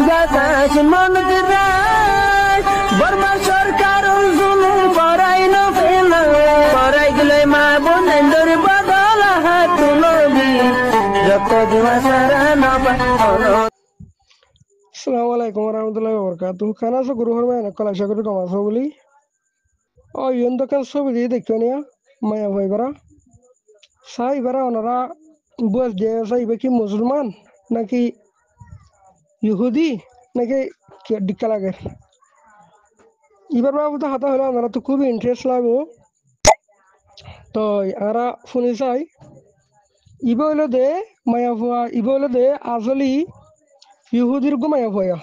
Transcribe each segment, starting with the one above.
বাতাস মন দিরাই বর্মা সরকার জুলুম করাই না ফেলা করাই গেলে মা বোনেদের বদল হাত তুলবি যত দিবা সারা না আসসালামু আলাইকুম warahmatullahi wabarakatuh kana so guru horma na kala shakuru kama so boli o yendo kan so bi dekyo niya maya hoy bara sai bara onara bus de sai be ki musulman naki yahudi naki dikka লাগে এবার বাবু তো হাতা হলো আমরা তো খুব interest লাগো তো আমরা শুনি চাই ইবা হলো দে মায়া ভুয়া ইবা হলো দে আসলি ইহুদির গো মায়া ভুয়া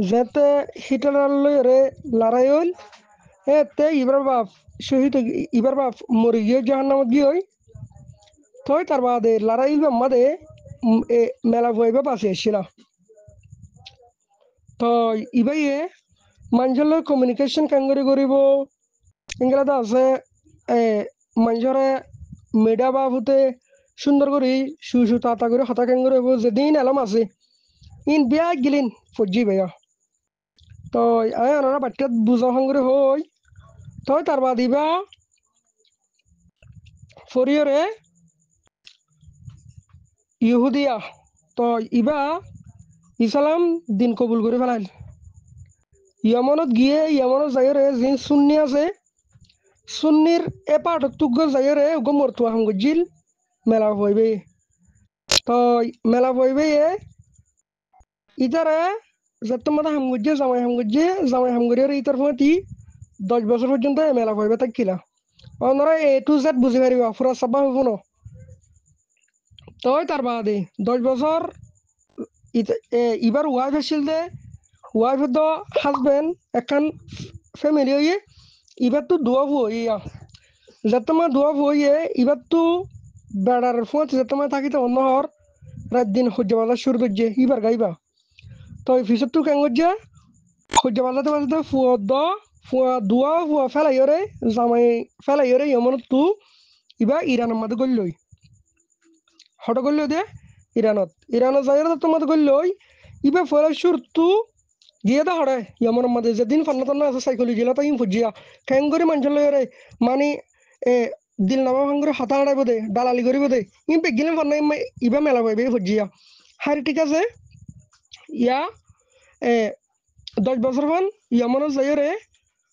যেতে হিটলার লয়রে লড়াই হল এতে ইবার বাপ শহীদ ইবার বাপ মরে গিয়ে জাহান্নামত গিয়ে হই তই তার বাদে লড়াই মাদে মেলা ভুয়া পাশে এসেছিল তো ইবাইয়ে মানুষের কমিউনিকেশন কেঙ্গরি করিব ইংরেজি আছে মানুষরে মিডিয়া বাবুতে সুন্দর করে সুসু তাতা করে হতা কেঙ্গরি হইব যেদিন এলাম আছে ইন বিয়া গিলিন ফজি বেয়া তো আয় ওনারা বাচ্চাত বুঝা হাঙ্গরে হই তই তার বাদ ইবা ফরিয়রে ইহুদিয়া তো ইবা ইসলাম দিন কবুল করে ফেলাইল ইয়ামনত গিয়ে ইয়ামনত যাইরে যিন সুন্নি আছে সুন্নির এ পাঠক যাইরে গো মরতুয়া হাঙ্গজিল মেলা হইবে তো মেলা হইবে ইতারে যত মাথা হামগুজে জামাই হামগুজের ইতার ফতি 10 বছর পর্যন্ত মেলা হইবে তাকিলা ওনারা এ টু জেড বুঝি পারিবা পুরা সবা হবো না তই তার বাদে 10 বছর এবার ওয়াইফ আসিল দে ওয়াইফ দ হাজবেন্ড এখন ফ্যামিলি হইয়ে এবার তো দোয়া হইয়া যতমা দোয়া হইয়ে এবার তো বেড়ার ফোন যতমা থাকিতে অন্যহর রাত দিন সূর্য বাজার শুরু করছে এবার গাইবা তো ফিসত তো কেন করছে সূর্য বাজাতে বাজাতে ফুয়া দোয়া ফুয়া ফেলাইরে জামাই ফেলাইরে এমন তো এবার ইরানের মাঝে গল্লই হট গল্ল দে ইরানত যাই তোমাদের গল্লই এবার ফেলাই সুর তো গিয়ে দা হরে এমন মাঝে যেদিন ফান্না টান্না আছে সাইকেল গেলা তাই ফুজিয়া কেন করে মানুষের লয়রে মানে দিল নামা ভাঙ্গরে হাতা হারাইব দে দালালি করিব দে ইম পেগিলে ফান্না ইবা মেলা পাইবে ফুজিয়া হারি ঠিক আছে ইয়া 10 বছর ফান ইয়ামন যাইরে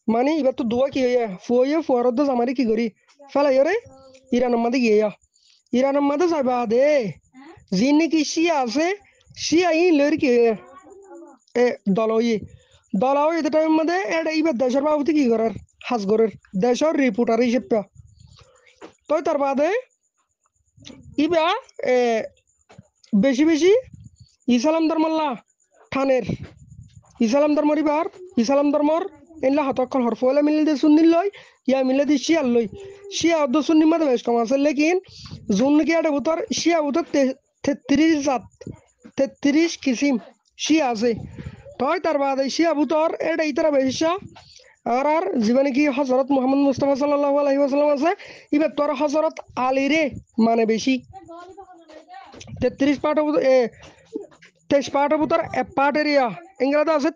মানে এবার তো দোয়া কি হইয়া ফুয়ারদ জামারি কি করি ফেলাইরে ইরানের মাঝে গিয়া ইরানের মাঝে যাইবা দে যি নাকি শিয়া আছে শিয়া ই লরি কি দলই এটা টাইম মধ্যে এটা এবার দেশের বাবুতে কি করার হাজগরের দেশের রিপোর্টার হিসেবে তই তার বাদে ইবা বেশি ইসলাম ধর্মল্লা থানের ইসলাম ধর্মর ইবার ইসলাম ধর্মর এনলা হতকল হরফলে মিলে দিয়ে সুন্নিল লই ইয়া মিলে দিয়ে শিয়ার লই শিয়া অর্ধ সুন্নির মধ্যে বেশ কম আছে লেকিন জুন নাকি একটা ভূতর শিয়া ভূতর 33 কিসিম শিয়া আছে তই তার বাদে শিয়া ভূতর এটা ইতারা বেশা আর জীবনে কি হজরত মোহাম্মদ মুস্তাফা সাল্লাল্লাহু আলাইহি ওয়াসাল্লাম আছে এবার তোর হজরত আলী রে মানে বেশি 33 পার্ট 23 পার্ট ভূতর এক পার্ট এরিয়া ইংরেজি আছে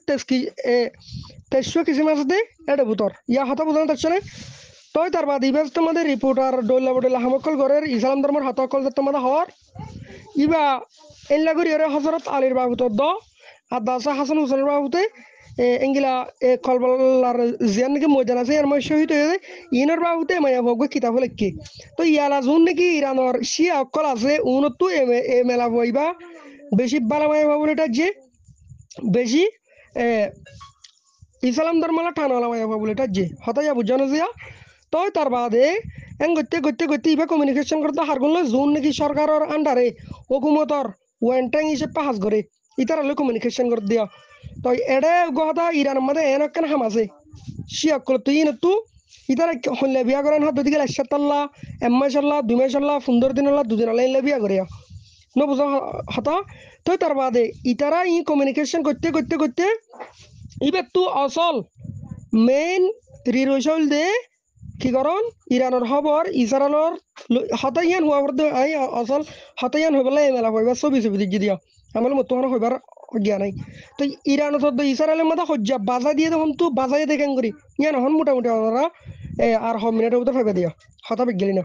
23 কিসিম আছে এটা ভূতর ইয়া হতা বুঝানো থাকছে না তই তার বাদ ইবার তোমাদের রিপোর্টার ডোল্লা হামকল ঘরের ইসলাম ধর্মের হতকল তোমাদের হওয়ার ইবা এনলা করি হজরত আলীর বাবুতর দ আর দাসা হাসান হুসেনের বাবুতে এঙ্গিলা কলবলার জিয়ান নাকি ময়দান আছে এর মধ্যে শহীদ হয়ে ইনের বাবুতে মায়া ভোগ কিতাব লেখকে তো ইয়ালা যোন নাকি ইরানোর শিয়া অকল আছে উনতো এ মেলা বইবা বেশি বালা মায়া বাবুর এটা যে বেশি ইসলাম ধর্মলা টানালা মায়া বাবুর এটা যে হতাইয়া বুঝানো যে তই তার বাদে এন গত্যে ইবা কমিউনিকেশন করতে হারগুন যোন নাকি সরকারের আন্ডারে হুকুমতর ওয়েন্টাং হিসেবে হাজ করে ইতার হলে কমিউনিকেশন করে দিয়া তো এডে গহতা ইরানের মধ্যে এনকেন হাম আছে শিয়াকল তুই নতু ইতারা হলে বিয়া করেন হাত দিকে 1 মাস আল্লাহ 2 মাস আল্লাহ 15 দিন আল্লাহ 2 দিন আল্লাহ বিয়া করে ন বুঝা হতা তো তার বাদে ইতারা ই কমিউনিকেশন করতে ইবে তো আসল মেইন রিরোশল দে কি করন ইরানের খবর ইসরায়েলের হতাইয়ান হওয়ার আই আসল হতাইয়ান হইবলে মেলা হইবা ছবি দিকে দিয়া আমার মতো হইবার গিয়া নাই তো ইরান তো ইসরায়েলের মধ্যে হজ্জা বাজা দিয়ে তখন তো বাজাই দেখেন করি ইয়া নহন মোটামুটি ওনারা আর হ মিনিটের মধ্যে ফেবে দিয়া হতা গেলি না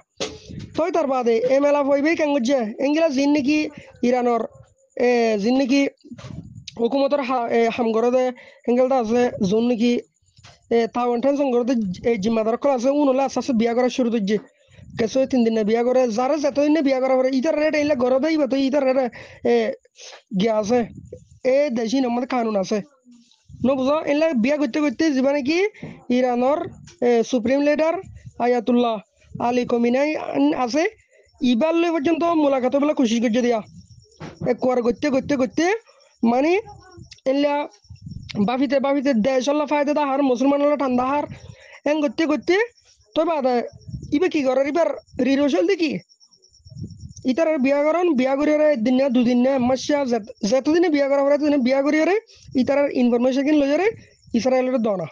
তই তার বাদে এ মেলা হইবেই কেন গজ্জা এঙ্গিলা জিন নাকি ইরানোর জিন নাকি হুকুমতর হামগরদে এঙ্গেলটা আছে যোন নাকি তাওয়ান টেনশন করতে জিম্মাদার কল আছে উনলে আস্তে আস্তে বিয়া করা শুরু করছে কেসো 3 দিন বিয়া করে যারা যতদিন বিয়া করা পরে ইতার রেট এলে ঘর দেই তো ইতার রেট গিয়া আছে দেশি নম্বর কানুন আছে বুঝো এলে বিয়া করতে করতে যাবা নাকি ইরানোর সুপ্রিম লিডার আয়াতুল্লাহ আলী কমিনাই আছে ইবার লই পর্যন্ত মোলাকাত বলে কোশিশ করছে দিয়া কোয়ার করতে করতে করতে মানে এলা বাফিতে দেশ ফায়দা দাহার মুসলমান ঠান্ডা হার এন করতে করতে তো বাদা ইবে কি করে এবার রিরোশল দেখি ইতার বিয়া করিয়ারে একদিন না দুদিন না মাসা যতদিনে বিয়া করা হয় ততদিনে বিয়া করিয়ারে ইতার ইনফরমেশন কিন লইয়ারে ইসরায়েলের দনা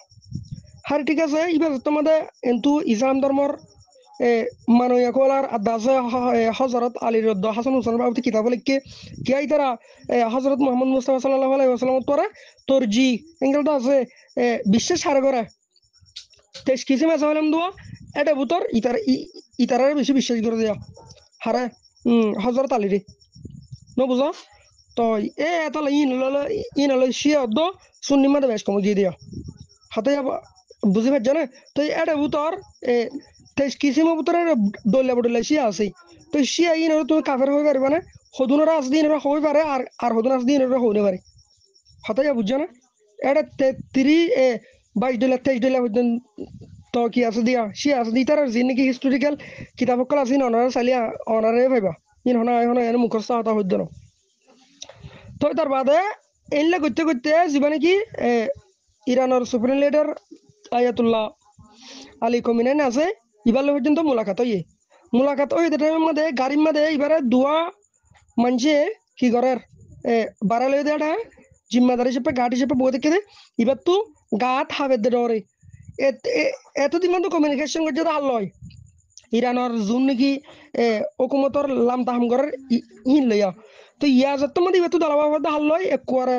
হার ঠিক আছে ইবার তোমাদের কিন্তু ইসলাম ধর্মর মানুষ কলার আদাসে হজরত আলীর হাসান হুসেন বাবু কিতাব লিখে কিয়া ইতারা হজরত মোহাম্মদ মুস্তাফা সাল্লাল্লাহু আলাইহি ওয়াসাল্লাম তোরা তোর জি এঙ্গেলটা আছে বিশ্বাস হারে করে তেজ কিসে মেসা হলাম দোয়া এটা বুতর ইতারারে বেশি বিশ্বাস করে দেয়া হারে হজরত আলীরে বুঝো তো এত ইন হলো শিয়া অদ্দ সুন্নি মাদে বেশ কম গিয়ে দিয়া হাতে বুঝি পারছ না তো এটা বুতর তেজ কিসিম বুতরে ডলে শিয়া আছে তো শিয়া ইন তুমি কাফের হয়ে পারবে না সদুনরা আজ দিন হয়ে পারে আর সদুন আজ দিন হইতে পারে হাতে বুঝছো না এটা 23 22 23 তো কি আছে দিয়া শিয়া আছে দি তার যে নাকি হিস্টোরিক্যাল কিতাব সকল আছে অনারে চালিয়া অনারে ভাইবা ইন হনা এনে মুখস্থ হতা হইত না তো তার বাদে এনলে করতে করতে যাবা নাকি ইরানের সুপ্রিম লিডার আয়াতুল্লাহ আলী কমিনাইন আছে ইবার পর্যন্ত মোলাকাত ওই টাইমের মধ্যে গাড়ির মধ্যে এবারে দুয়া মানুষে কি করার বাড়া লই দেয় জিম্মাদারি হিসেবে গাড়ি হিসেবে বই দেখে এবার তো গাত হাবের ডরে এতদিন মতো কমিউনিকেশন করছে তো হাল লয় ইরানের জুন নাকি হুকুমতর লাম তাহাম করার ইন লইয়া তো ইয়া যত মধ্যে এবার তো দলাবাদ হাল লয় একবারে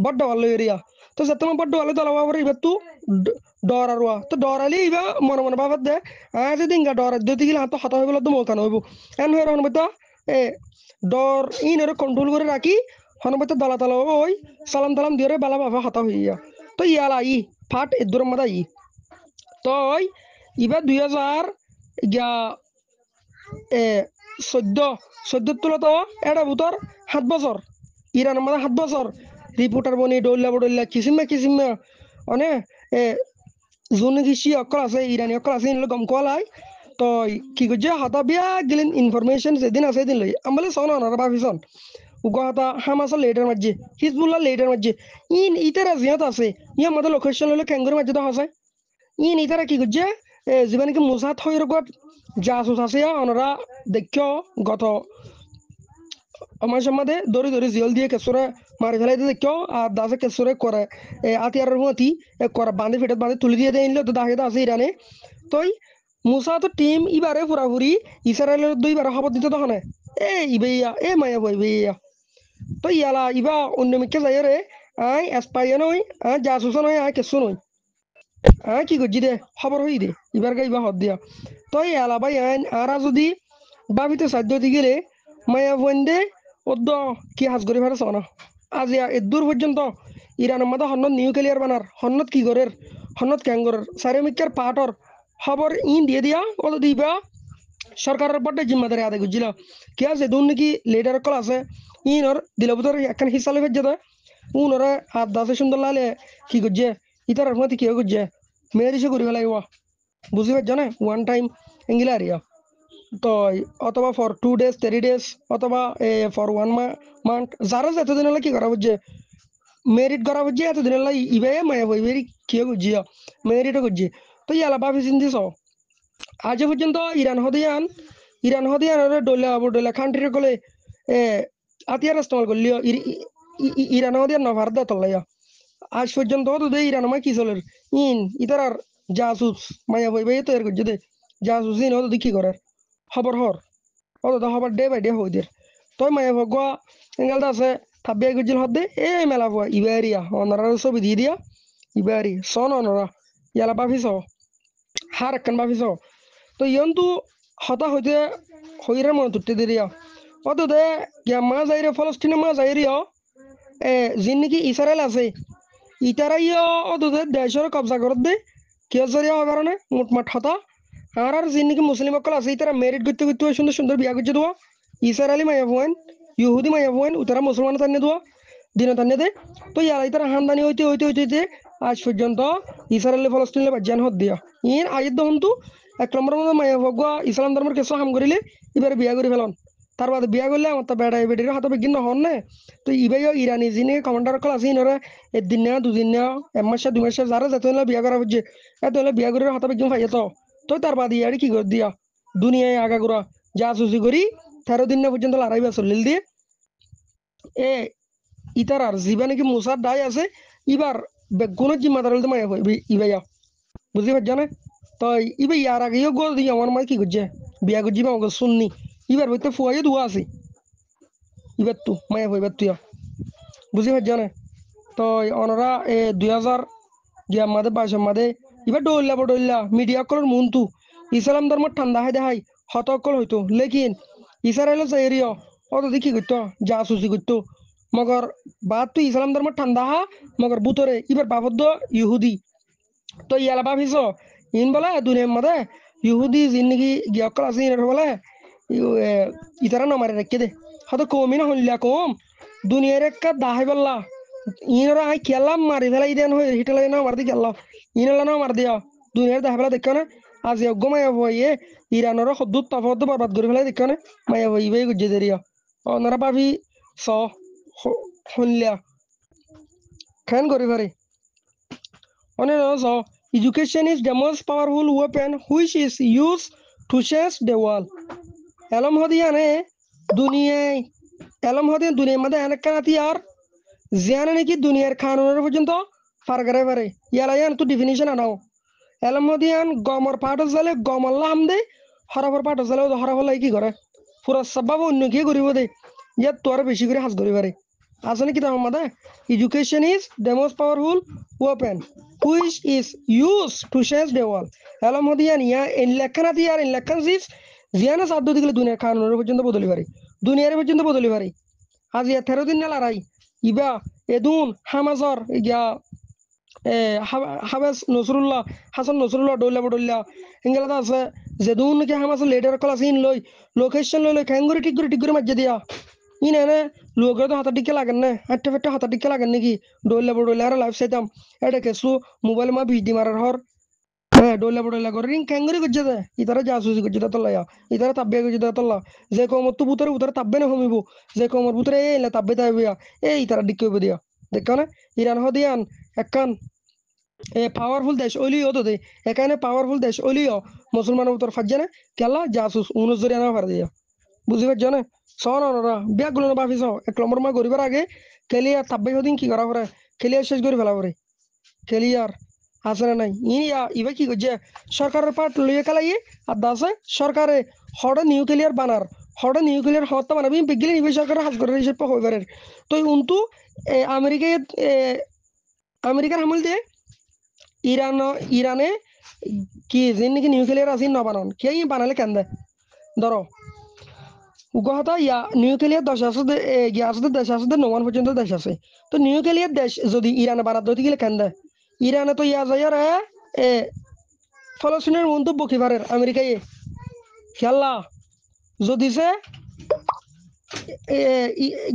বড্ড ভালো এরিয়া তো যত বড্ড ভালো দলাবাবর এবার তো ডর আর তো ডরালি এবার মনে ভাবাত দে যদি ইঙ্গা ডর যদি গেলে হাত হাতা হয়ে গেলে তো মৌকান হইব এন হয়ে হন বইতা ডর ইন কন্ট্রোল করে রাখি হন বইতা দলা তলা ওই সালাম তালাম দিয়ে বালা বাবা হাতা হইয়া তো ইয়ালা ফাট এদুর মাদা তো এবার 2014 তুলো তো এটা বুতর 7 বছর ইরানের মধ্যে 7 বছর রিপোর্টার বনি ডল্লা কিসিমা অনে যোন কৃষি অকল আছে ইরানি অকল আছে এনে গম কোয়ালাই তো কি করছে হাতা বিয়া গেলেন ইনফরমেশন যেদিন আছে সেদিন লই আমলে সন অনারা ভাবিছন উগা হামাসর লেটার মাঝে হিজবুল্লাহ লেটার মাঝে ইতারা জিয়াত আছে ইয়া মধ্যে লোকেশন হলো ক্যাঙ্গুর মাঝে তো হাসায় ইতারা কি করছে জীবন কি মুসাত হয়ে রকম জাসুস আছে ওনারা দেখো গত আমার সম্মাদে দড়ি জিয়ল দিয়ে কেসরে মারি ফেলাইতে দেখো আর দাসে কেসরে করে আতিয়ার মতি করে বাঁধে ফেটে বাঁধে তুলে দিয়ে দেয় তো দাহে আছে ইরানে তই মুসা তো টিম ইবারে পুরাপুরি ইসরায়েলের 2বার খবর দিতে তখন ইবেইয়া মায়া বই বেইয়া তো ইয়ালা ইবা অন্য মিকে যাই রে আই এসপাইয়া নই জাসুস নই কেসু নই কি করছি দে খবর হই দে এবার গাইবা হদ দিয়া তো ইয়ালা ভাই আরা যদি বাবিতে সাধ্য দি গেলে মায়া বন্দে ওদ্দ কি হাজ করে ফেলে না আজ দূর পর্যন্ত ইরানের মধ্যে হন্নত নিউক্লিয়ার বানার হন্নত কি করে হন্নত ক্যাঙ্গরের সারেমিকার পাটর খবর দিয়ে দিয়া ওদ দিবা সরকারের পটে জিম্মাদারি আদায় করছিল কি আছে দুন নাকি লিডার কল আছে ইনর দিলবুতর একখান হিসালে ভেজে দেয় উনরে হাত দাসে সুন্দর লালে কি করছে ইতার মধ্যে কি করছে মেয়েরিসে করি ফেলাইব বুঝি পারছ না ওয়ান টাইম এঙ্গিলা আরিয়া তো অথবা ফর 2 days 3 days অথবা ফর 1 month যারা এতদিন হলে কি করা বুঝছে মেরিট করা বুঝছে এতদিন হলে ইবে মায়া বই বেরি কি করছি মেরিটও করছি তো ইয়ালা ভাবি চিন্তি আজ পর্যন্ত ইরান হদিয়ান ডোলা কান্ট্রি কলে আতিয়ার ইস্তেমাল করলিও ইরান হদিয়ান না ভারত তলাইয়া আজ পর্যন্ত তো দে ইরান আমার কি চলের ইতার আর জাসুস মায়া বই বাই তৈরি করছে দে জাসুস ইন হতো কি করার খবর হর অত খবর ডে বাই ডে হই দের তই মায়া ভগুয়া এঙ্গেলটা আছে থাব্বে গজিল হদে এ মেলা ফুয়া ইবারিয়া অনরা ছবি দিয়ে দিয়া ইবারি সন অনরা ইয়ালা বাফিস হার একখান বাফিস তো ইয়ন্তু হতা হইতে হইরে মনে তুটতে দিরিয়া অত দে গিয়া মা যাইরে ফলস্তিনে মা যাইরিয়া যিন নাকি ইসরায়েল আছে ইতারা ইয় অত দে দেশের কবজা করত দে কিয় জরিয়া হওয়ার কারণে মোটমাট হতা আর যিন নাকি মুসলিম অকল আছে ইতারা মেরিট করতে করতে সুন্দর সুন্দর বিয়া করছে দেওয়া ইসরায়েলি মাইয়া ফুয়েন ইহুদি মাইয়া ফুয়েন উতারা মুসলমান তান্নে দেওয়া দিন তান্নে দে তো ইয়ারা ইতারা হামদানি হইতে হইতে হইতে হইতে আজ পর্যন্ত ইসরায়েলি ফলস্তিনে বাজ্যান হত দিয়া ইন আইত দহন্তু 1 নম্বর মধ্যে মাইয়া ভগুয়া ইসলাম ধর্মের কিছু হাম করিলে এবারে বিয়া করে ফেলন তার বাদে বিয়া করলে আমার তো বেড়াই বেটির হাতে বিঘ্ন হন না তো ইবাইও ইরানি যিনি কমান্ডার কল আছে ইনরে একদিন না দুদিন না 1 মাস 2 মাস যারা যেতে হলে বিয়া করা হচ্ছে এত হলে বিয়া করে হাতে বিঘ্ন পাইয়ে তো তার বাদে ইয়ারি কি করে দিয়া দুনিয়ায় আগাগোড়া যা সুসি করি 13 দিন না পর্যন্ত লড়াই বা চলিল দিয়ে এ ইতার আর জিবা নাকি মুসার দায় আছে এবার বেগুনের জিম্মাদার হলে মায়া হয় ইবাইয়া বুঝতে পারছ না তো ইবে ইয়ার আগেও গোল দিয়ে আমার মাই কি করছে বিয়া করছি বা আমাকে শুননি এবার হইতে ফুয়াই দুয়া আছে এবার তো মায়া হইবার তুই বুঝতে পারছ না তো ওনারা 2000 গিয়া মাদে 22 মাদে এবার ডইল্লা মিডিয়া কলর মন তু ইসলাম ধর্ম ঠান্ডা হয় দেখাই হতকল হইতো লেকিন ইসরায়েল যাইরিও অত দেখি করতো জাসুসি করতো মগর বাদ তুই ইসলাম ধর্ম ঠান্ডা হা মগর বুতরে এবার বাবদ্দ ইহুদি তো ইয়ালা ভাবিস ইন বলে দুনিয়ার মধ্যে ইহুদি জিন্দিগি গিয়কল আছে ইনের বলে ইতারা নমারে রেখে দে হয়তো কমই না হইলা কম দুনিয়ার একটা দাহাই বললা ইনরা আই খেলাম মারি ফেলাই দেন হয়ে হিটেলাই না মার দি খেলাম ইনলা না মার দিয়া দুনিয়ার দাহাই ফেলা দেখো না আজ অজ্ঞ মায়া হইয়ে ইরানোর সদ্দুত তাফদ্দ বরবাদ করে ফেলাই দেখো না মায়া হইবে গুজে দেরিয়া অনারা ভাবি স হইলা খেন করি পারে অনেক education is the most powerful weapon which is used to change the world. এলম হদিয়ানে দুনিয়ায় এলম হদিয়ান দুনিয়ার মধ্যে অনেক কানাতি আর জিয়ানে নাকি দুনিয়ার কানুনের পর্যন্ত পার করে পারে ইয়ালায়ান তো ডিফিনিশন আনাও এলম হদিয়ান গমর পাঠ জালে গমল্লা হামদে হরফর পাঠ জালে হরফলাই কি করে পুরা সবাব অন্য কি করিব দে ইয়াত তো আর বেশি করে হাজ করি পারে আসলে কি তার মধ্যে education is the most powerful weapon which is used to change the world. এলম হদিয়ান ইয়া ইন লেখানা দিয়ার ইন লেখান সিস জিয়ানা সাধ্য দিলে দুনিয়ার কানুনের পর্যন্ত বদলি পারে দুনিয়ার পর্যন্ত বদলি পারে আজ ইয়া 13 দিন না লড়াই ইবা এদুন হামাজর ইয়া হাবেস নসরুল্লাহ হাসান নসরুল্লাহ ডল্লা ইংলাদা আছে যেদুন নাকি হামাস লেটার কল আছে ইন লই লোকেশন লই খ্যাঙ্গুরি ঠিক করে মাজ্জে দিয়া ইন এনে লোকের তো হাতা টিকে লাগেন না হাঁটতে ফেটে হাতা টিকে লাগেন নাকি ডল্লা আর লাইফ চাইতাম এটা কেসু মোবাইল মা বিশ দি মারার হর হ্যাঁ ডল্লা করে রিং খ্যাঙ্গুরি করছে দে ইতারা জাসুসি করছে তোল্লা ইতারা তাব্বে করছে তোল্লা যে কমর তো বুতরে উতরে তাব্বে না কমিব যে কমর বুতরে এলে তাব্বে তাইবিয়া ইতারা ডিক করবে দিয়া দেখো না ইরান হদিয়ান একখান পাওয়ারফুল দেশ ওলিও তো দে এখানে পাওয়ারফুল দেশ ওলিও মুসলমানের উত্তর ফাজে না কেলা জাসুস উনজরি আনা পারে দিয়া বুঝি পারছ না সন ওরা ব্যাগগুলো ভাবিস 1 নম্বর মা গরিবার আগে খেলিয়ার তাব্বাই হদিন কি করা পরে খেলিয়ার শেষ করে ফেলা পরে খেলিয়ার আছে না নাই ইবা কি করছে সরকারের পাট লইয়ে খেলাইয়ে আর দাসে সরকারে হড়ে নিউক্লিয়ার বানার হড়ে নিউক্লিয়ার হত্যা বানাবি বিগিলে নিবে সরকারের হাজ করে হিসেবে হয়ে পারে তো উন্তু আমেরিকায় আমেরিকার হামল দিয়ে ইরানে কি যেন নাকি নিউক্লিয়ার আছে নবানন কে বানালে কেন দেয় ধরো উগহতা ইয়া নিউক্লিয়ার দেশ আছে গ্যাসদের দেশ আছে 9 পর্যন্ত দেশ আছে তো নিউক্লিয়ার দেশ যদি ইরানে বানাত দিতে গেলে কেন দেয় ইরানে তো ইয়া যায় ফলস্তিনের মন্তব্য কি পারে আমেরিকায় খেলা যদি সে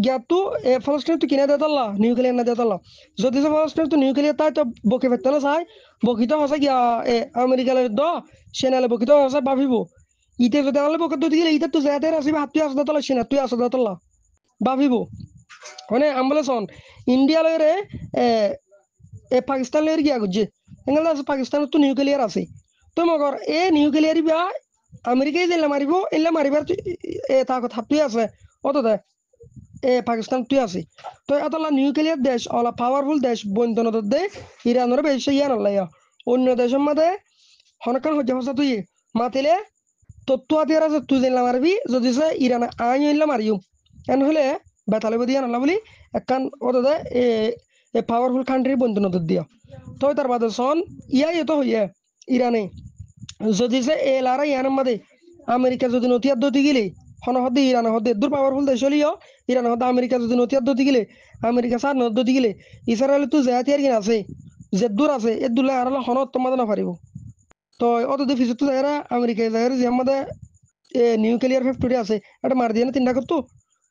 গ্যাপটু ফলস্তিন তো কিনে দেতাল্লা নিউক্লিয়ার না দেতাল্লা যদি সে ফলস্তিন তো নিউক্লিয়ার তাই তো বকে ফেরতে না চাই বকিত হসে গিয়া আমেরিকার দ সেনালে বকিত হসে ভাবিব ইতে যদি আনলে বকে দিতে গেলে ইতে তো যাতে আসিবে হাত তুই আসে দেতাল্লা সেনা তুই আসে দেতাল্লা ভাবিব মানে আমবলে শোন ইন্ডিয়া লয়রে পাকিস্তান লয়ের গিয়া করছে এগুলো আছে পাকিস্তানের তো নিউক্লিয়ার আছে তো মগর নিউক্লিয়ার বা আমেরিকায় যেলে মারিব এলে মারিবার তা কথা তুই আছে অত দে পাকিস্তান তুই আছে তো এতলা নিউক্লিয়ার দেশ অলা পাওয়ারফুল দেশ বন্ধনত দে ইরানের বেশি ইয়া নলাইয়া অন্য দেশের মধ্যে হনকান হজ্জা হসা তুই মাতিলে তত্ত্ব হাতিয়ার আছে তুই যেলে মারবি যদি সে ইরানে আইন হইলে মারিও এন হলে বেতালে বদিয়া নালা বলি একখান ওদের এ পাওয়ারফুল কান্ট্রি বন্ধু নদর দিয়া তো তার বাদে সন ইয়াই তো হইয়া ইরানে যদি যে এলারা ইয়ানের মাদে আমেরিকা যদি নতিয়ার দতি গেলে হন হদ্দে ইরান হদ্দে দূর পাওয়ারফুল দেশ হলিও ইরান হদ্দে আমেরিকা যদি নতিয়ার দতি গেলে আমেরিকা সার নদী গেলে ইসরায়েল তো জেহাতি আর কিন আছে যে দূর আছে এ দূরে আর হনত তোমাদের না পারিব তো অত দি ফিসত তো যারা আমেরিকা যারা যে আমাদের নিউক্লিয়ার ফ্যাক্টরি আছে এটা মার দিয়ে না তিনটা করতো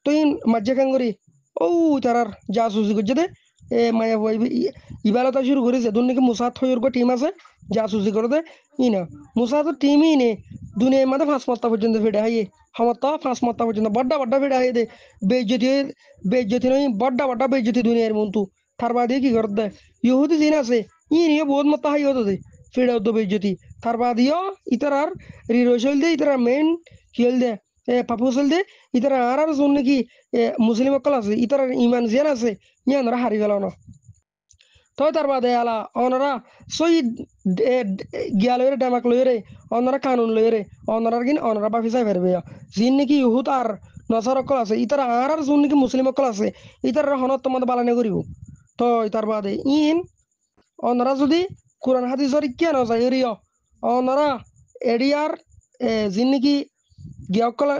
তো ইন মাজ্জা কাঙ্গরি ও তারার জাসুসি করছে দে মায়া ইবালতা শুরু করেছে দুন নাকি মুসাদ হইর টিম আছে জাসুসি করে দে ই না মুসাদ টিমই নে দুনিয়ার মধ্যে 5 মাত্রা পর্যন্ত ফিরে হাইয়ে ক্ষমতা 5 মাত্রা পর্যন্ত বড্ডা বড্ডা ফিরে হাইয়ে দে বেজ্জতি বেজ্জতি নয় বড্ডা বড্ডা বেজ্জতি দুনিয়ার মন্তু তার বাদে কি করে দে ইহুদি জিন আছে ই নিয়ে বহুত মাত্রা হাইয়ে হতো দে ফিরে হতো বেজ্জতি তার বাদিও ইতারার রিরোশল দে ইতারা মেন খেল দে পাপুসল দে ইতারা আর জন্য কি মুসলিম অকল আছে ইতারার ইমান জিয়ান আছে ইয়ানরা হারি গেল না তো তার বাদে আলা অনরা সই গিয়া লইরে ডেমাক লইরে অনরা কানুন লইরে অনরার কিন অনরা বাফি চাই পারবে জিন নাকি ইহুদ আর নসার অকল আছে ইতারা আর জোন নাকি মুসলিম অকল আছে ইতারা হনত তোমাদের বালানে করিব তো তার বাদে ইন অনরা যদি কোরআন হাদিসর ইকিয়া ন যায় এরিয় অনরা এডিয়ার জিন নাকি গিয়া অকল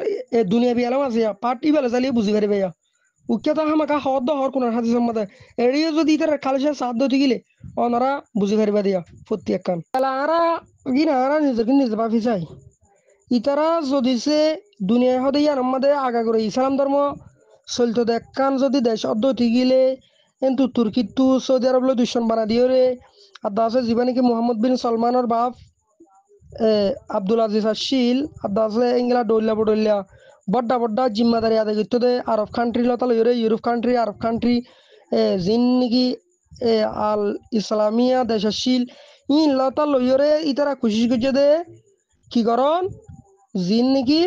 দুনিয়া বিয়ালাম আছে পার্ট ইবেলে চালিয়ে বুঝি পারিবে উকিয়া তো হামাকা হদ হর কোন হাদিসের মধ্যে এড়িয়ে যদি ইতার খালিসে সাথ দতি গিলে অনারা বুঝি পারিবা দিয়া ফুর্তি একখান তাহলে আরা গিনা আরা নিজেকে নিজে ভাবি চাই ইতারা যদি সে দুনিয়া হদে ইয়ার মধ্যে আগা করে ইসলাম ধর্ম চলতো দেখান যদি দেশ অদ্দতি গিলে কিন্তু তুর্কিত তু সৌদি আরব দুশ্মন বানা দিয়ে রে আর দাসে জীবনে কি মোহাম্মদ বিন সলমানের বাপ আব্দুল আজিজ আশিল আর দাসে ইংলা ডইল্লা বডইল্লা বড্ডা বড্ডা জিম্মাদারি আদায় করতে দে আরব কান্ট্রি লতা লইরে ইউরোপ কান্ট্রি আরব কান্ট্রি জিন নাকি আল ইসলামিয়া দেশশীল ইন লতা লইরে ইতারা খুশি করছে দে কি করন জিন নাকি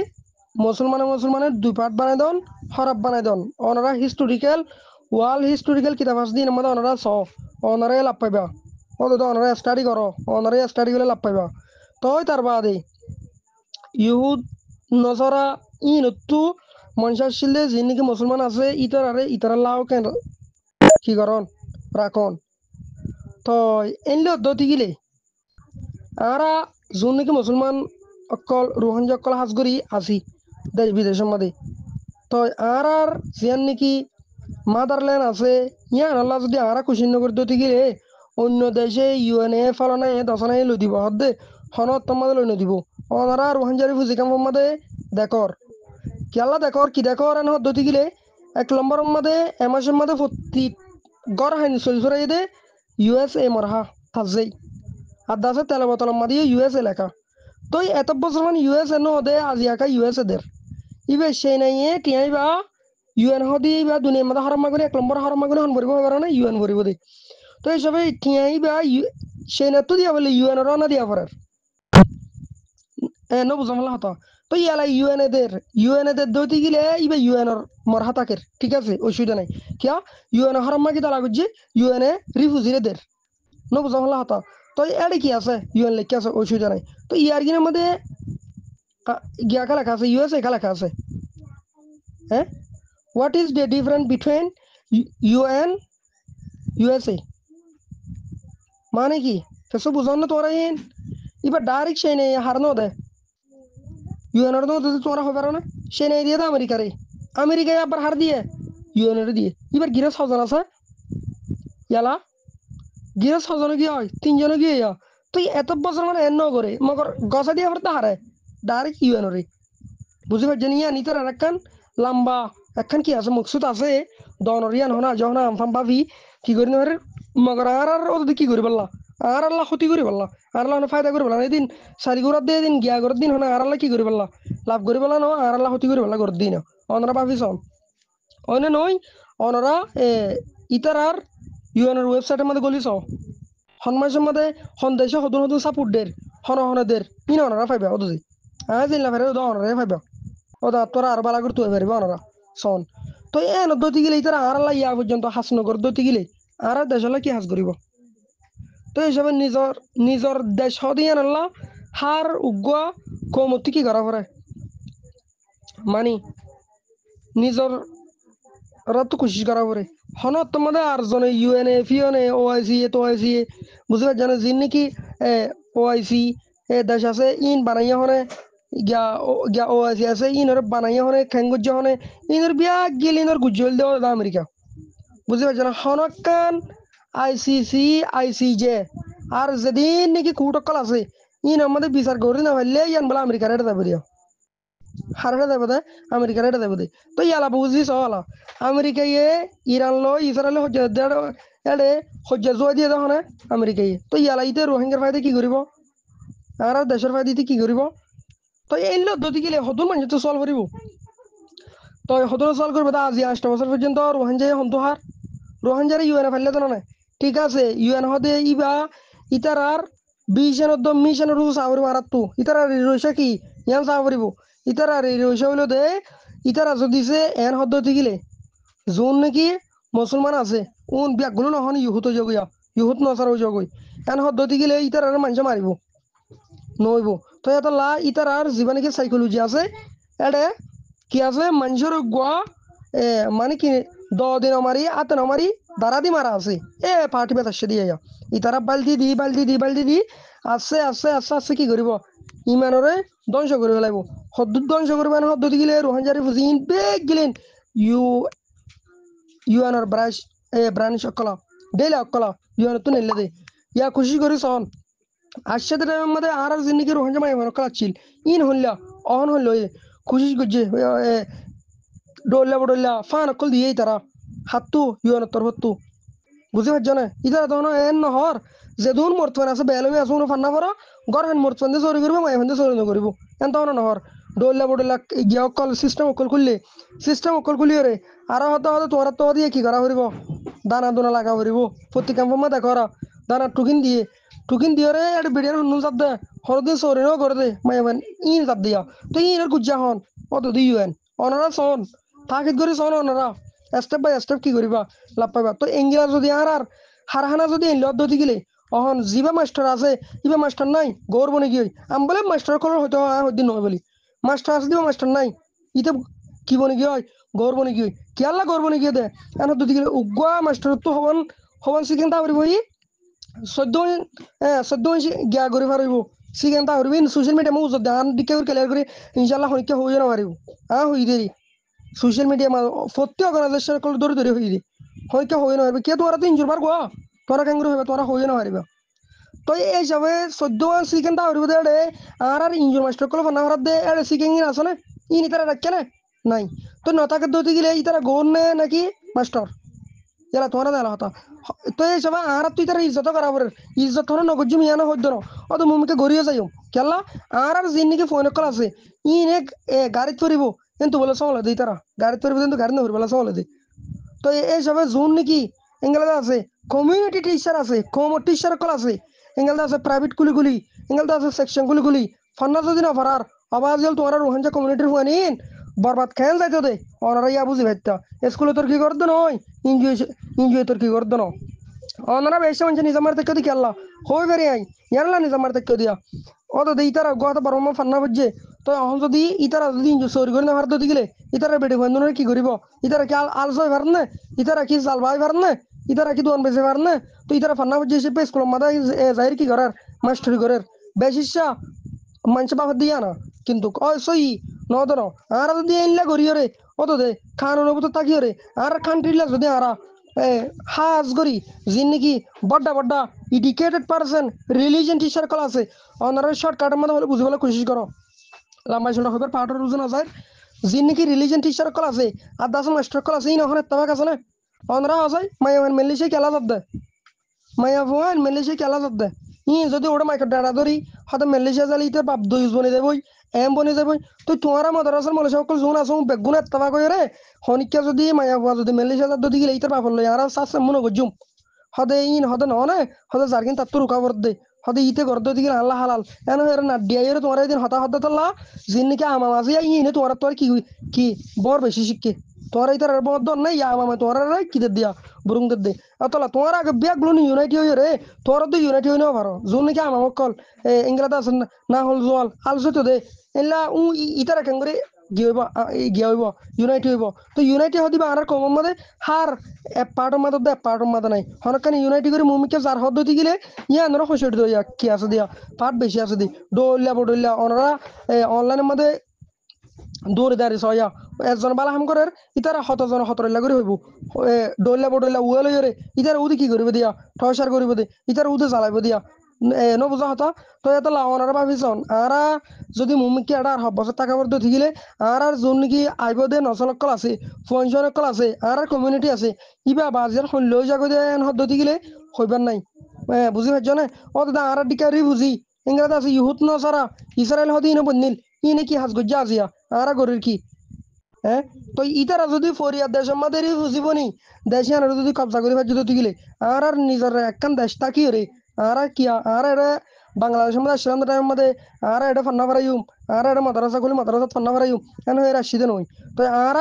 মুসলমানের দুই পার্ট বানাই দন হরব বানাই দন অনারা হিস্টোরিক্যাল ওয়ার্ল্ড হিস্টোরিক্যাল কিতাব আছে দিন আমাদের অনারা অনারাই লাভ পাইবা অত অনারা স্টাডি করো অনারাই স্টাডি করলে লাভ পাইবা তই তার বাদে ইহুদ নজরা ইনত্তু মনসার শিলে যে নাকি মুসলমান আছে ইতারা লাও কেন কি করন রাখন তো এনলে অদ্দতি গিলে আরা যোন নাকি মুসলমান অকল রোহাঞ্জা অকল হাজগরি আসি দেশ বিদেশের মধ্যে তো আর জিয়ান নাকি মাদারল্যান্ড আছে ইয়ান আল্লাহ যদি আরা খুশি নগর দতি গিলে অন্য দেশে ইউএনএ ফলানায় দশনায় লই দিব হদ্দে হনত তোমাদের লই নদিব অনারা রোহাঞ্জারি ফুজিকাম মধ্যে দেখর কেলা দেখর কি দেখর এন হদ্দতি গিলে 1 নম্বর মধ্যে এমাসের মধ্যে প্রতি গড় হাইন চলছরাই দে ইউএসএ মরহা থাকছেই আর দাসে তেলে বোতল মাদিয়ে ইউএসএ লেখা তো এত বছর মানে ইউএসএ ন দে আজি একা ইউএসএ দের ইবে সেই নাই টিয়াই বা ইউএন হদি বা দুনিয়ার মধ্যে হরমা করে 1 নম্বর হরমা করে হন ভরিব পারে না ইউএন ভরিব দে তো এইসবে টিয়াই বা সেই না তো দিয়া বলে ইউএন রওনা দিয়া পারার ন বুঝামলা হতো তো ইয়ালা ইউএন এদের দইতে গেলে ইবে ইউএনর মরহা তাকের ঠিক আছে অসুবিধা নাই কিয়া ইউএন হরমা কি তালা করছে ইউএনএ রিফিউজির দের ন বুঝামলা হতো তো এডে কি আছে ইউএন লেখা আছে অসুবিধা নাই তো ইয়ার কিনের মধ্যে গিয়া কা লেখা আছে ইউএসএ কা লেখা আছে হ্যাঁ what is the difference between UN USA মানে কি সেসব বুঝান না তোরা এবার ডাইরেক্ট সেই নেই হার ন দে ইউএনআর তো তোরা হবে না সে নেই দিয়ে দে আমেরিকায় আবার হার দিয়ে ইউএনআর দিয়ে এবার গিরে ছজন আছে ইয়ালা গিরে ছজনে গিয়ে হয় 3 জনে গিয়ে তুই এত বছর মানে এন্ন করে মগর গছা দিয়ে আবার হারে ডাইরেক্ট ইউএনআরে বুঝতে পারছেন ইয়া নিতে একখান লম্বা একখান কি আছে মকসুদ আছে দনরিয়ান হনা যখন আমফাম পাবি কি করি না মগর আর ওদের কি করি বললা আর আল্লাহ ক্ষতি করি বললা আর আল্লাহ ফায়দা করি বললা এদিন সারি ঘুরার দিয়ে দিন গিয়া ঘরের দিন হনা আর আল্লাহ কি করি বললা লাভ করি বললা ন আর আল্লাহ ক্ষতি করি বললা ঘরের দিন অনরা ভাবিস অন্য নই অনরা ইতারার ইউএনের ওয়েবসাইটের মধ্যে গলিস হনমাসের মধ্যে সন্দেশে নতুন নতুন সাপোর্ট দের হনদের ইন অনরা পাইবা ওদের জিল্লা ফেরে ওদের অনরাই পাইবা ওদা তোরা আর বালা করতে পারবি অনরা সন তো এ দতি গেলে ইতারা আর আল্লাহ ইয়া পর্যন্ত হাসনগর দতি গেলে আর দেশ হলে কি হাস করিব তো হিসাবে নিজর দেশ দিয়ে আল্লাহ হার উগুয়া কমতি কি করা পরে মানি নিজর ওরা তো কোশিশ করা পরে হন তোমাদের আর জনে ইউএনএ ফিওনে ওআইসি এ তো ওআইসি বুঝতে পারছেন জিন নাকি ওআইসি দেশ আছে ইন বানাইয়া হনে গিয়া গিয়া ওআইসি আছে ইনর বানাইয়া হনে খেঙ্গুজ্জা হনে ইনর বিয়া গেল ইনর গুজ্জল দেওয়া আমেরিকা বুঝতে পারছেন হনকান আইসিসি আইসিজে আর যেদিন নাকি কুটকল আছে ইন আমাদের বিচার করি না হইলে ইয়ান বলে আমেরিকার এটা যাবে হারাটা দেবে দে আমেরিকার এটা দেবে দে তো ইয়ালা বুঝিস হলা আমেরিকা ইরান লো ইসরায়েল এডে হজ্জা জোয়া দিয়ে দেখো না আমেরিকা তো ইয়ালা ইতে রোহিঙ্গার ফায়দা কি করিব আর দেশের ফায়দা ইতে কি করিব তো এই পদ্ধতি গেলে হদুর মানুষ তো সলভ করিব তো হদুর সলভ করবে তা আজি 8 বছর পর্যন্ত রোহিঙ্গা হন্তহার রোহিঙ্গারে ইউএন ফেললে তো না ঠিক আছে ইউএন হদে ইবা ইতারার বিশানদ্দ মিশন রুজ আবরি মারাত তো ইতারা রইসা কি ইয়ান সাবরিব ইতারা রইসা হইলো দে ইতারা যদি সে এন পদ্ধতি গিলে যোন নাকি মুসলমান আছে উন বিয়াগুলো নহন ইহুত জগিয়া ইহুত নসার জগই এন পদ্ধতি গিলে ইতারার মানুষ মারিব নইব তো এত লা ইতারার জীবন নাকি সাইকোলজি আছে এডে কি আছে মানুষের গোয়া মানে কি 10 দিন আমারি 8 দিন আমারি দাঁড়া দি মারা আছে পার্টি বেত আসছে দিয়ে ইতারা বালতি দি আছে আছে আছে আছে কি করিব ইমানরে ধ্বংস করে ফেলাইব হদ্দুর ধ্বংস করবেন হদ্দুত গিলে রোহাঞ্জারি ফুজিন বেগ গিলেন ইউ ইউএনর ব্রাঞ্চ অকলা ডেলে অকলা ইউএন তো নেলে দে ইয়া খুশি করি সন আসছে টাইমের মধ্যে আর জিন্দিগি রোহাঞ্জা মাই অকলা ছিল ইন হইলা অহন হইল খুশি করছে ডল্লা ফান অকল দিয়েই তারা হাতু ইউএনের তরফতু বুঝতে পারছো না ইতারা তখন এন নহর যে দুন মরতমান আছে বেলমি আছে ফান্না পড়া গর হেন মরতমান দিয়ে চুরি করবো মাই ফান দিয়ে চুরি নকরিব এন তখন নহর ডল্লা গিয়া অকল সিস্টেম অকল খুলিয়ে রে আর হতে হতে তোমার তো দিয়ে কি করা করিব দানা দুনা লাগা করিব প্রতি কাম মা দেখো দানা টুকিন দিয়ে রে একটা বিড়িয়ার হুন্নুন চাপ দে হর দিয়ে চুরি ন করে দে মাই ফান ইন চাপ দিয়া তো ইনের গুজ্জা হন অত দিই অনারা চন তাকিদ করে চন অনারা স্টেপ বাই স্টেপ কি করিবা লাভ পাইবা তো ইংলিশ যদি আর হারহানা যদি পদ্ধতি গেলে অহন যিবা মাস্টার আছে ইবা মাস্টার নাই গৌর বনে গিয়ে আম বলে মাস্টার কলর হয়তো হয়তো নয় বলি মাস্টার আছে দিবা মাস্টার নাই ইতে কি বনে গিয়ে হয় গৌর বনে গিয়ে কি আল্লাহ গৌর বনে গিয়ে দে এন পদ্ধতি গেলে উগুয়া মাস্টার তো হবন হবন সিকেন তা পারিব 14 গিয়া করে পারিব সিকেন তা পারিব সোশ্যাল মিডিয়া মু দান দিকে ক্লিয়ার করে ইনশাআল্লাহ হইকে হইয়া না পারিব হই দেরি সোশ্যাল মিডিয়া প্রতি অর্গানাইজেশন ধরে হয়ে দি হয়তো হয়ে নয় কে তোরা তো ইঞ্জুর পার গোয়া তোরা কেঙ্গুর হইবা তোরা হয়ে না পারিবা তো এই হিসাবে 14 চিকেন তা হরিব দে আর ইঞ্জুর মাস্টার কল ফানা হরাত দে এড়ে চিকেন আছে না ইনি তারা রাখছে না নাই তো নতাকে দতি গেলে ইতারা গোন নে নাকি মাস্টার এলা তোরা দেলা হতা তো এই হিসাবে আর তুই তারা ইজ্জত করা পরে ইজ্জত হলো নগজ মিয়ানো হদ্দ ন অত মুমিকে গড়িয়ে যাইও কেলা আর জিন নাকি ফোন কল আছে ইনে গাড়িত পরিব কিন্তু বলে চলে দিই তারা গাড়িত পরিব কিন্তু গাড়ি নভরিব বলে চলে দিই তো এই সবে জোন নাকি এঙ্গেলদা আছে কমিউনিটি টিচার আছে টিচার কল আছে এঙ্গেলদা আছে প্রাইভেট কুলি এঙ্গেলদা আছে সেকশন কুলি ফান্না যদি না ফারার আবার জল তোমার রোহাঞ্জা কমিউনিটির হুয়া নিন বরবাদ খেয়াল যাইতো দে ওনারা ইয়া বুঝি ভাইতা স্কুলে তোর কি করতো নয় ইঞ্জয় তোর কি করতো না ওনারা বেশি মানুষ নিজামার থেকে দি খেললা হই বেরি আই ইয়ানলা নিজামার থেকে দিয়া অত দে ইতারা গত বারো ফান্না বুঝছে তো এখন যদি ইতারা যদি চুরি করে না ভারত দিলে ইতারা বেড়ে বন্ধুরা কি করিব ইতারা কি আলসই পারেন না ইতারা কি জাল ভাই পারেন না ইতারা কি দোয়ান বেঁচে পারেন না তো ইতারা ফান্না বুঝছে এসে স্কুল মাদা যাই কি করার মাস্টারি করার বেশিসা মানুষ বাপা দিয়া না কিন্তু সই নদন আর যদি এনলা করিও রে অত দে খান অনুভূত তাকিও রে আর খান টিলা যদি আরা হাজ করি যিনি নাকি বড্ডা educated person religion teacher call আছে ওনারা শর্টকাটের মধ্যে বলে বুঝিবলে কোশিশ করো লম্বা ছোট হবে পাউডার ওজন আছে যিনি নাকি রিলিজিয়ন টিচার কল আছে আর 10 মাস্টার কল আছে ইন ওখানে তাবাক আছে না ওনারা আছে মায়ামান মেলিশে খেলা যাব দে মায়া ভুয়ান মেলিশে খেলা যাব দে যদি ওটা মাইকের ডাড়া ধরি হয়তো মেলিশিয়া জালি তোর বাপ দুইস বনে যাবই বনে যাবই তো তোমারা মাদ্রাসার মলে সকল জোন আছে বেগুন তাবা কই রে হনিকা যদি মায়া ভুয়া যদি মেলিশিয়া যদি গেলে ইতার বাপ লই আর সাসে মনে গজুম হদে হদে নহনে হদে জারগিন তাত রুকাবর দে হদে ইতে গর্দ দিকে আল্লাহ হালাল এন এর না ডিয়াইরে তোমার দিন হতা তল্লা জিন্নিকে আমা মাঝে ইনে তোমার তোর কি বর বেশি শিখকে তোর ইতার বদ নাই আমা তোর কি দিয়া বুরুং দে অতলা তোমার আগে ব্যাগ গুলো ইউনাইটি হই রে তোর তো ইউনাইটি হই না পারো জোন নাকি আমা মকল ইংরেজ আছে না হল জল আলসো তো দে এলা ইতারা কেন করে গিয়ে হইব ইউনাইটেড হইব তো ইউনাইটেড হদিবা আর কমন মধ্যে হার পার্টর মাদত দে পার্টর মাদা নাই হনকানি ইউনাইটেড করে মুমিকে যার হদ্দতি গিলে ইয়া নর খসড় দইয়া কি আছে দিয়া পার্ট বেশি আছে দি ডলিয়া বডলিয়া অনরা অনলাইনের মধ্যে দৌড়ে দাঁড়িয়ে সয়া একজন বালা হাম করার ইতারা হতজন হতরল্লা করে হইব ডল্লা বডল্লা উয়ে লইরে ইতারা উদি কি করিব দিয়া টয়সার করিব দে ইতারা উদে জ্বালাইব দিয়া নবুঝা হতা তো এত লাওনার ভাবিছন আরা যদি মুমিকে আর হব্বসর টাকা বর্দ থাকিলে আর যোন নাকি আইব দে নচলকল আছে পঞ্চনকল আছে আর কমিউনিটি আছে ইবা বাজিয়ার হইলেও যাগো দে হদ্দ থাকিলে হইবার নাই বুঝি পারছ না ও দাদা আর ডিকারি বুঝি ইংরেজ আছে ইহুত নসারা ইসরায়েল হদি ইনো বন্নিল ইনে কি হাজ গজ্জা আজিয়া আর গরির কি হ্যাঁ তো ইতারা যদি ফরিয়াদ দেশের মাদেরই বুঝিব নি দেশে আর যদি কবজা করি যদি তুগিলে আর নিজের একখান দেশ থাকি রে আর কি আর এটা বাংলাদেশের মধ্যে আসলাম টাইমের মধ্যে আর এটা ফান্না ফারাইম আর এটা মাদ্রাসা খুলি মাদ্রাসা ফান্না ফারাইম কেন হয়ে রাশিদে নই তো আর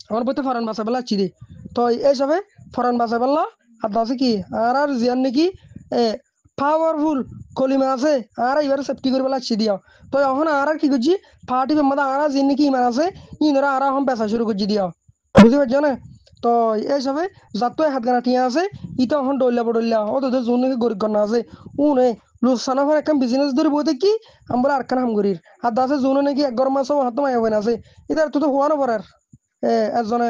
আমার বইতে ফরান বাসা বেলা আছি দে তো এইসবে ফরান বাসা বেলা আর আছে কি আর জিয়ান নাকি এ পাওয়ারফুল কলিমা আছে আর এবার সেফটি করে বেলা আছি দিয়া তো এখন আর কি করছি পার্টি মেম্বার আর জিন নাকি ইমান আছে ইনরা আর এখন বেচা শুরু করছি দিয়া বুঝতে পারছো না তো এইসবে যার তো হাত গানা টিয়া আছে ইটা এখন ডলিয়া ও তোদের যোন নাকি গরিব গন্না আছে উনে লোকসানা হওয়ার একটা বিজনেস ধরে বইতে কি আমরা আর কান হামগরির আর দাসে যোন নাকি এক গরম মাসও হাত মায়া হয়ে আছে এটা তো হওয়ানো পড়ার একজনে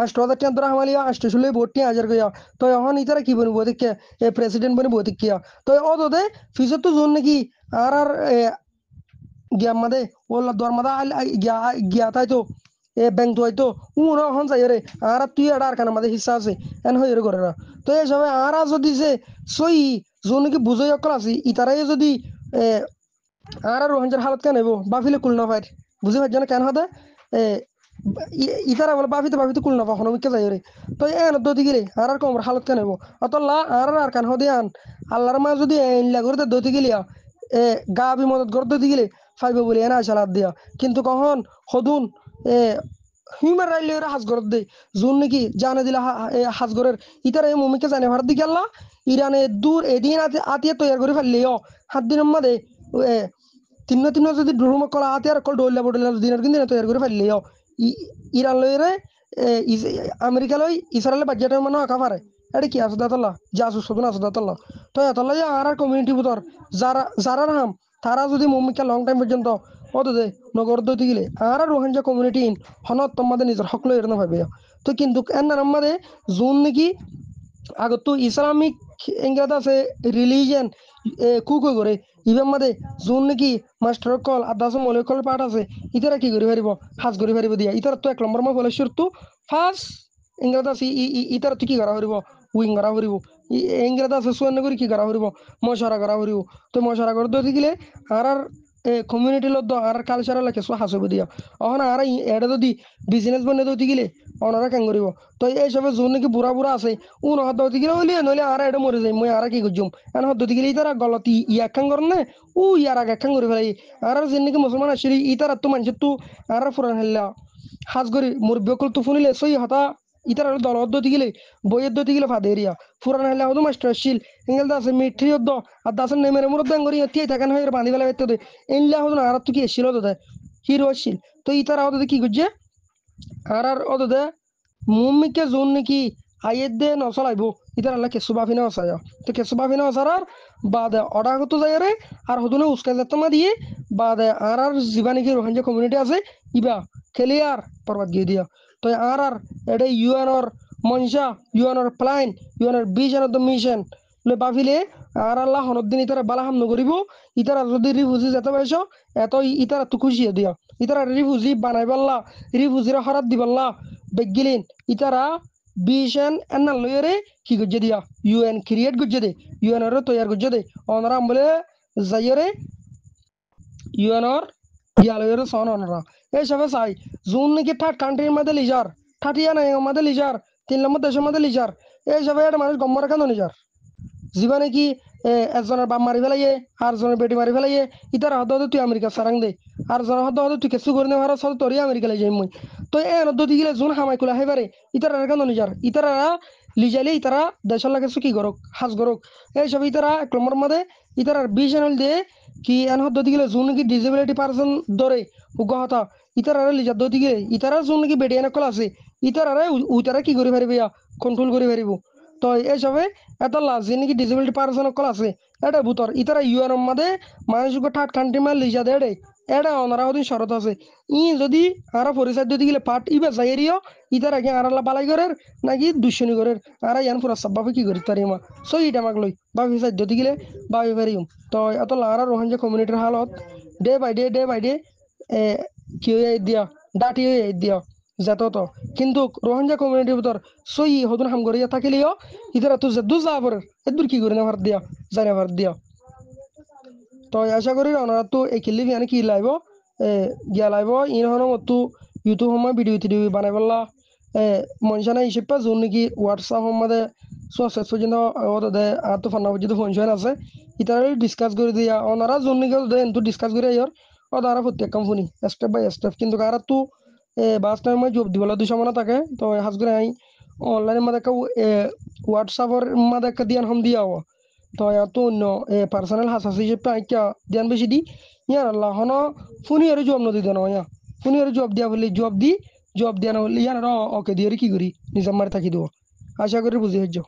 ৮,০০০ টাকা ধরা হামালিয়া ৮ষোলো ভোট নিয়ে হাজার গিয়া তো এখন ইতারা কি বনবো দেখে প্রেসিডেন্ট বনবো দেখিয়া তো ও তোদে ফিজর তো জোন নাকি আর গিয়া মাদে ওলা দর মাদা গিয়া গিয়া তাই তো ব্যাংক তো হয়তো উন এখন যাই রে আর তুই এটা আর কানা মাদে হিসা আছে এন হয়ে করে না তো এই সবাই আর যদি যে সই জোন নাকি বুঝই অকল আছে ইতারাই যদি আর রোহিঙ্গার হালত কেন হইব বাফিলে কুল না পাই বুঝি পারছ না কেন হতে ইতারা বলে বাফিতে কুল না পা হনমিকে যাই রে তো এন দদি গিরে আর কমর হালত কেন হইব অতল্লা আর কান হদে আন আল্লাহর মা যদি এনলা করতে দতি গিলিয়া গা বিমদত গর দতি গিলে ফাইব বলে এনা আশালাদ দিয়া কিন্তু কখন হদুন হিউম্যান রাইট লিওরা হাজগরত দে জোন নাকি জানে দিলা হাজগরের ইতারা এই মুমিকে জানে ভারত দিকে আল্লাহ ইরানে দূর এদিন আতিয়া তৈরি করে ফেললেও 7 দিনের মধ্যে তিন্ন যদি ড্রুম কলা আতে আর কল ডইলা বডলা দিনের দিন তৈরি করে ফেললেও ইরান লইরে আমেরিকা লই ইসরায়েলের বাজেটের মনে আঁকা পারে এটা কি আছে দাতল্লা জাসুস সদন আছে দাতল্লা তো এতল্লা যে আর কমিউনিটি ভিতর যারা নাম তারা যদি মুমিকা লং টাইম পর্যন্ত অত দে নগর দইতে গেলে আর রোহিঙ্গা কমিউনিটি হনত তোমাদের নিজের হক লই এরনা ভাবে তো কিন্তু এর নামাদে জুন নাকি আগত তো ইসলামিক ইংরেজ আছে রিলিজিয়ান কুক করে ইভেন মাদে যোন নাকি মাস্টার কল আদাস মলিকল পাঠ আছে ইতারা কি করে পারিব হাজ করে পারিব দিয়া ইতারা তো 1 নম্বর মই বলে তো ফার্স্ট ইংরেজ আছে ইতারা তো কি করা পারিব উইং করা পারিব ইংরেজ আছে সুয়ান্ন করে কি করা পারিব মশারা করা পারিব তো মশারা করে দিতে গেলে আর কমিউনিটি লোক আর কালচারাল কিছু হাসব দিয়া অহন আর এটা যদি বিজনেস বনে দিতে গেলে অনারা কেন করিব তো এইসবে যোন নাকি বুড়া আছে উন হদ দিতে গেলে হইলে নইলে আর এটা মরে যাই মই আর কি করছুম এন হদ দিতে গেলে ইতারা গলতি ইয়াকান করেন না ও ইয়ার আগে একখান করে ফেলাই আর যেন নাকি মুসলমান আসলে ইতারা তো মানুষের তো আর ফুরান হেল্লা হাজ করি মোর বেকল তো ফুনিলে সই হতা ইতার দল দিতে গেলে বইয়ের দিতে গেলে ফাদে এরিয়া ফুরান হেল্লা হতো মাস্টার শিল এঙ্গেল দাসে মিঠি হদ্দ আর দাসের নেমের মুরত ব্যাঙ্গরি এতিয়ে থাকেন হয়ে বাঁধি ফেলা বেতে দে এনলা হতো না আর তো কি এসছিল তো দেয় হিরো শিল তো ইতারা হতো কি করছে আর অত দে মুমিকে জোন নাকি আইয়ের দে নচলাইব ইতার আল্লাহ কেসু বাফিনা অসায় তো কেসু বাফিনা অসার বাদে অর্ডার করতে যায় রে আর হদুনে উস্কাই যাত্তমা দিয়ে বাদে আর যিবা নাকি রোহিঙ্গা কমিউনিটি আছে ইবা খেলি আর পর্বত গিয়ে দিয়া তো আর এটা ইউএনর মনসা ইউএনর প্লাইন ইউএনর ভিশন অফ দ্য মিশন লে বাফিলে আর আল্লাহ হনদিন ইতারা বালাহাম নগরিব ইতারা যদি রিফুজি যেতে পাইছ এত ইতারা তো খুশি দিয়া ইতারা রিফুজি বানাই পারলা রিফুজির হরাত দিবাল্লা বেগিলিন ইতারা বিশন এন্না লয়রে কি গজ্জে দিয়া ইউএন ক্রিয়েট গজ্জে দে ইউএনর তৈয়ার গজ্জে দে অনরা বলে যাইরে ইউএনর ইয়ালয়রে সন অনরা এই সবে চাই জুন নাকি থার্ড কান্ট্রির মধ্যে লিজার থার্টিয়া নাই মধ্যে লিজার 3 নম্বর দেশের মধ্যে লিজার এই সবে একটা মানুষ গম্মর কেন লিজার যিবা নাকি একজনের বাপ মারি ফেলাইয়ে আর জনের বেটি মারি ফেলাইয়ে ইতার হদ তুই আমেরিকা সারাং দে আর জনের হদ তুই কেসু করে নেওয়ার সব তোরই আমেরিকা লাই যাই মই তো এ নদ্দি গেলে যোন হামাই কুলা হাইবারে ইতারা কেন নিজার ইতারা লিজাইলে ইতারা দেশের লাগে কি করক হাজ করক এই সব ইতারা 1 নম্বর মধ্যে ইতার আর বিশাল দে কি এন হদ দিগলে জুন কি ডিসেবিলিটি পারসন ধরে উগহতা ইতার আর লিজা দিগে ইতার জুন কি বেডি এনে কল আছে ইতার আর উতারা কি করে পারিবে কন্ট্রোল করে পারিব তো এইসবে এত লাজ নাকি ডিসেবিলিটি পারসন কল আছে এটা বুতর ইতারা ইউএন মাদে মানুষকে ঠাট কান্ট্রি মার লিজা দে এটা অনারা হদিন শরত আছে যদি আরা পরিচয় দিতে গেলে পাট ইবে যাইরিও ইতার আগে আরালা বালাই করের নাকি দুশ্মনী করের আরা ইয়ান পুরা সব কি করি তারিমা সো ইটা মাগ লই বাবি সাইড দিতে গেলে বাবি পারিম তো এত লারা রোহিঙ্গা কমিউনিটির হালত ডে বাই ডে কি হয়ে দিয়া ডাটি হয়ে দিয়া যেত তো কিন্তু রোহিঙ্গা কমিউনিটির ভিতর সই হদুন হাম করিয়া থাকিলেও ইতারা তো দু যাবার এদুর কি করে না ভার দিয়া জানে ভার দিয়া তো আশা করি ওনারা তো এই কিল্লি বিয়ানি কি লাইব গিয়া লাইব ইন হন মতো ইউটিউব সময় ভিডিও টিডিও বানাই বললা মনসানা হিসেবে যোন নাকি হোয়াটসঅ্যাপ সম্বন্ধে শেষ পর্যন্ত দে আর তো ফান্না পর্যন্ত ফোন আছে ইতারা ডিসকাস করে দিয়া ওনারা যোন নাকি এন্তু ডিসকাস করে আইয়র ও তারা প্রত্যেক কোম্পানি স্টেপ বাই স্টেপ কিন্তু কারা তো বাস টাইমে জব দিবলা দুই সমানা থাকে তো হাজ করে আই অনলাইনের মধ্যে হোয়াটসঅ্যাপের মধ্যে একটা দিয়ান হম দিয়া তো তো অন্য পার্সোনাল হাসাসি হিসেবে আইকা দিয়ান বেশি দি ইয়ার আল্লাহ হন ফোনই আর জব নদী দেন ইয়া ফোনই আর জব দিয়া বলি জব দিয়া না বললে ইয়ার ওকে দিয়ে কি করি নিজের মারে থাকি দেবো আশা করি বুঝে যাও